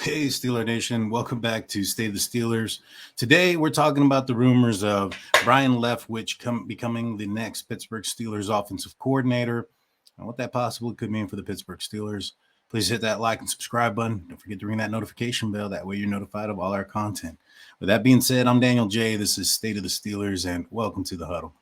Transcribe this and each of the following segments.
Hey, Steeler Nation. Welcome back to State of the Steelers. Today, we're talking about the rumors of Byron Leftwich becoming the next Pittsburgh Steelers offensive coordinator and what that possibly could mean for the Pittsburgh Steelers. Please hit that like and subscribe button. Don't forget to ring that notification bell. That way, you're notified of all our content. With that being said, I'm Daniel J. This is State of the Steelers, and welcome to the huddle.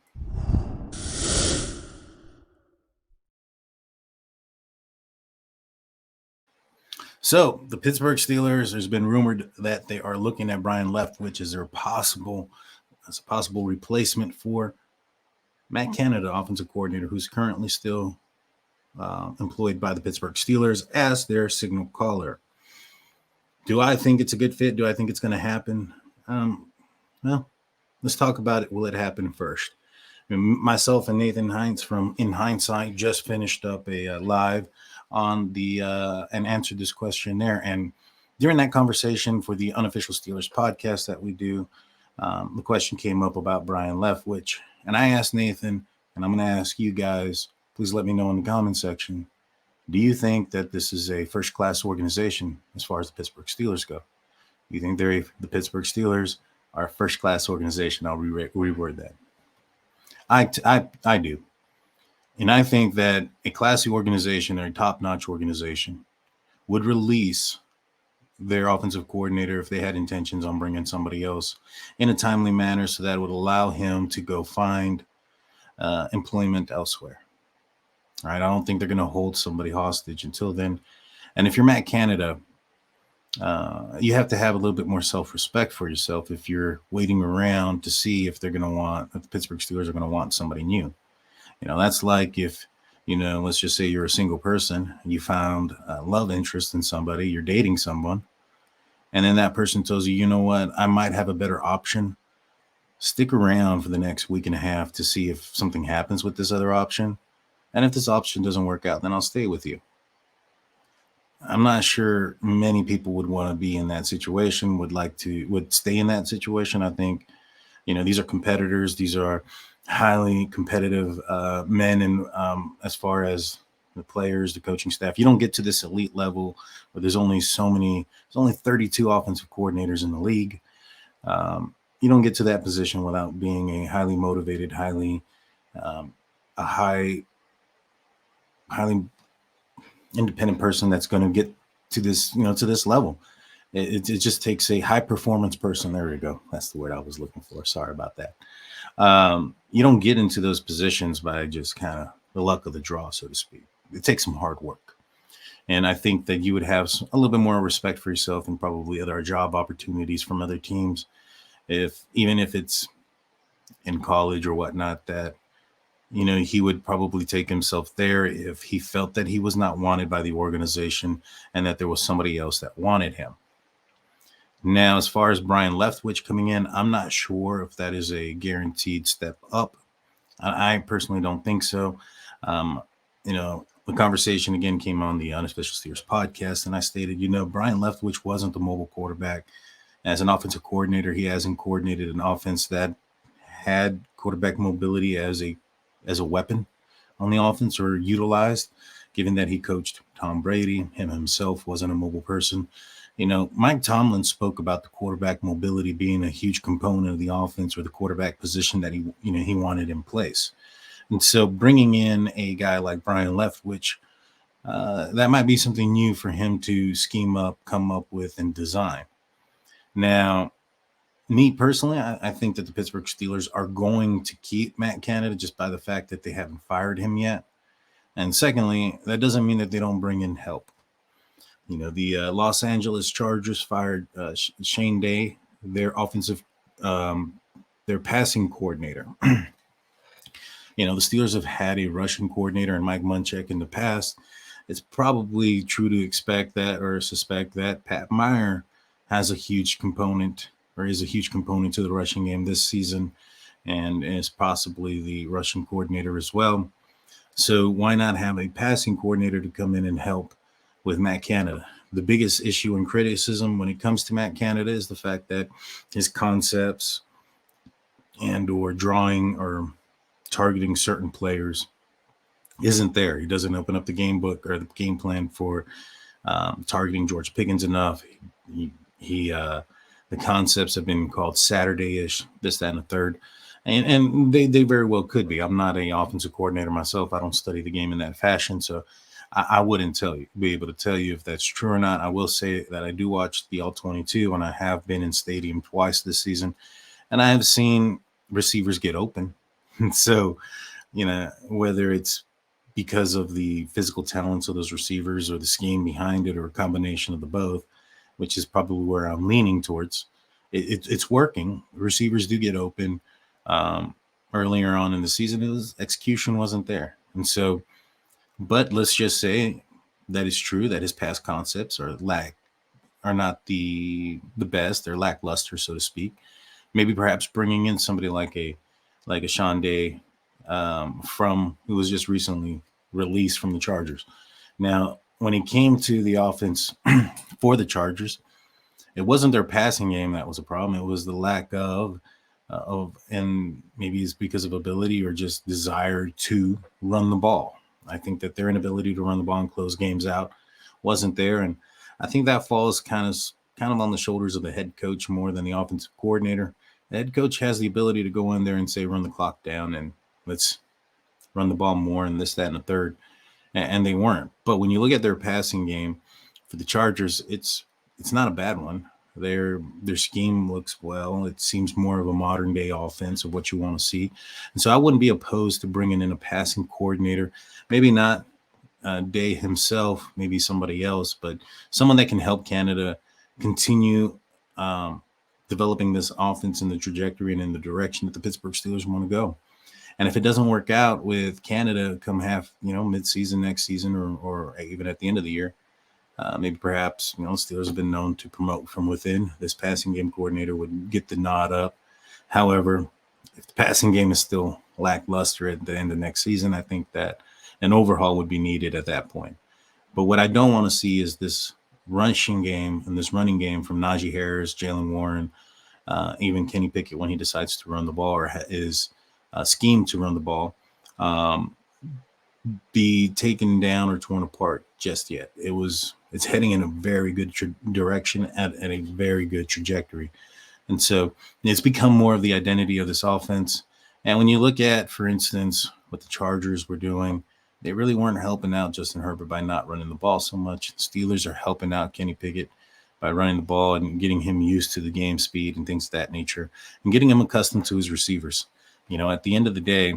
So the Pittsburgh Steelers, there's been rumored that they are looking at Byron Leftwich as a possible replacement for Matt Canada, offensive coordinator, who's currently still employed by the Pittsburgh Steelers as their signal caller. Do I think it's a good fit? Do I think it's going to happen? Well, let's talk about it. Will it happen first? Myself and Nathan Hines from In Hindsight just finished up a live on the and answered this question there. And during that conversation for the Unofficial Steelers podcast that we do, the question came up about Byron Leftwich. And I asked Nathan, and I'm going to ask you guys, please let me know in the comment section, do you think that this is a first-class organization as far as the Pittsburgh Steelers go? Do you think the Pittsburgh Steelers are a first-class organization? I'll reword that. I do. And I think that a classy organization or a top-notch organization would release their offensive coordinator if they had intentions on bringing somebody else in a timely manner, so that would allow him to go find employment elsewhere. All right, I don't think they're going to hold somebody hostage until then. And if you're Matt Canada, you have to have a little bit more self-respect for yourself if you're waiting around to see if the Pittsburgh Steelers are going to want somebody new. That's like if, let's just say you're a single person, you found a love interest in somebody, you're dating someone, and then that person tells you, you know what, I might have a better option. Stick around for the next week and a half to see if something happens with this other option. And if this option doesn't work out, then I'll stay with you. I'm not sure many people would want to be in that situation, would stay in that situation. I think, these are competitors. These are highly competitive men. And as far as the players, the coaching staff, you don't get to this elite level where there's only 32 offensive coordinators in the league. You don't get to that position without being a highly motivated, highly independent person that's going to get to this level. It just takes a high performance person. There we go. That's the word I was looking for. Sorry about that. You don't get into those positions by just kind of the luck of the draw, so to speak. It takes some hard work. And I think that you would have a little bit more respect for yourself and probably other job opportunities from other teams, even if it's in college or whatnot, that he would probably take himself there if he felt that he was not wanted by the organization and that there was somebody else that wanted him. Now, as far as Byron Leftwich coming in, I'm not sure if that is a guaranteed step up. I personally don't think so. The conversation again came on the Unofficial Steelers podcast, and I stated, Byron Leftwich wasn't the mobile quarterback. As an offensive coordinator, he hasn't coordinated an offense that had quarterback mobility as a weapon on the offense or utilized, given that he coached Tom Brady. Him himself wasn't a mobile person. Mike Tomlin spoke about the quarterback mobility being a huge component of the offense or the quarterback position that he wanted in place. And so bringing in a guy like Byron Leftwich, that might be something new for him to scheme up, come up with, and design. Now, me personally, I think that the Pittsburgh Steelers are going to keep Matt Canada just by the fact that they haven't fired him yet. And secondly, that doesn't mean that they don't bring in help. The Los Angeles Chargers fired Shane Day, their passing coordinator. The Steelers have had a rushing coordinator in Mike Munchak in the past. It's probably true to expect that or suspect that Pat Meyer has a huge component or is a huge component to the rushing game this season and is possibly the rushing coordinator as well. So why not have a passing coordinator to come in and help with Matt Canada? The biggest issue and criticism when it comes to Matt Canada is the fact that his concepts and or drawing or targeting certain players isn't there. He doesn't open up the game book or the game plan for targeting George Pickens enough. He The concepts have been called Saturday-ish, this, that, and the third. And they very well could be. I'm not an offensive coordinator myself. I don't study the game in that fashion. So I wouldn't be able to tell you if that's true or not. I will say that I do watch the All-22, and I have been in stadium twice this season, and I have seen receivers get open. So, whether it's because of the physical talents of those receivers or the scheme behind it or a combination of the both, which is probably where I'm leaning towards, it's working. Receivers do get open. Earlier on in the season, execution wasn't there. And so, but let's just say that is true, that his past concepts are not the best. They're lackluster, so to speak. Maybe perhaps bringing in somebody like a Sean Day, who was just recently released from the Chargers. Now, when he came to the offense for the Chargers, it wasn't their passing game that was a problem. It was the lack of, and maybe it's because of ability or just desire to run the ball. I think that their inability to run the ball and close games out wasn't there. And I think that falls kind of on the shoulders of the head coach more than the offensive coordinator. The head coach has the ability to go in there and say, run the clock down and let's run the ball more and this, that, and the third. And they weren't. But when you look at their passing game for the Chargers, it's not a bad one. Their scheme looks well. It seems more of a modern day offense of what you want to see. And so I wouldn't be opposed to bringing in a passing coordinator, maybe not Day himself, maybe somebody else, but someone that can help Canada continue developing this offense in the trajectory and in the direction that the Pittsburgh Steelers want to go. And if it doesn't work out with Canada come mid-season next season or even at the end of the year, maybe perhaps, Steelers have been known to promote from within. This passing game coordinator would get the nod up. However, if the passing game is still lackluster at the end of next season, I think that an overhaul would be needed at that point. But what I don't want to see is this rushing game and this running game from Najee Harris, Jalen Warren, even Kenny Pickett when he decides to run the ball or is schemed to run the ball, be taken down or torn apart just yet. It's heading in a very good direction at a very good trajectory. And so it's become more of the identity of this offense. And when you look at, for instance, what the Chargers were doing, they really weren't helping out Justin Herbert by not running the ball so much. The Steelers are helping out Kenny Pickett by running the ball and getting him used to the game speed and things of that nature and getting him accustomed to his receivers. At the end of the day,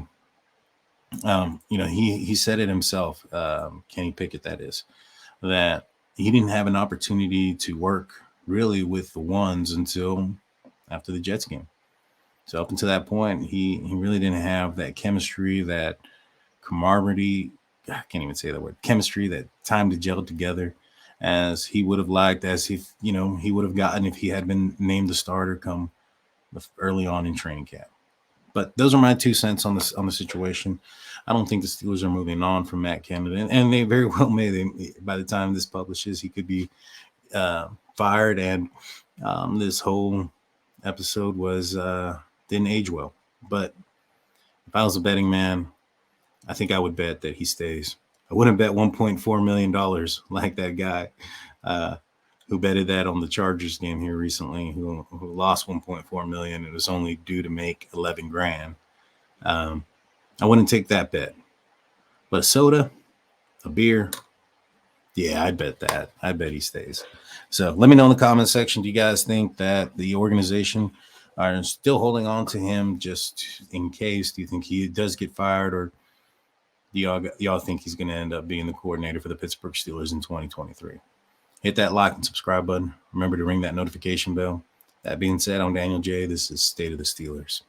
he said it himself, Kenny Pickett, that is, that he didn't have an opportunity to work really with the ones until after the Jets game. So up until that point, he really didn't have that chemistry, that camaraderie. I can't even say that word. Chemistry, that time to gel together as he would have liked, as if, he would have gotten if he had been named the starter come early on in training camp. But those are my 2 cents on the situation. I don't think the Steelers are moving on from Matt Canada, and they very well may. By the time this publishes, he could be fired, and this whole episode didn't age well. But if I was a betting man, I think I would bet that he stays. I wouldn't bet $1.4 million like that guy who betted that on the Chargers game here recently, who lost $1.4 million and was only due to make $11,000. I wouldn't take that bet. But a soda, a beer, yeah, I'd bet that. I bet he stays. So let me know in the comment section. Do you guys think that the organization are still holding on to him just in case? Do you think he does get fired, or do y'all think he's going to end up being the coordinator for the Pittsburgh Steelers in 2023? Hit that like and subscribe button. Remember to ring that notification bell. That being said, I'm Daniel J. This is State of the Steelers.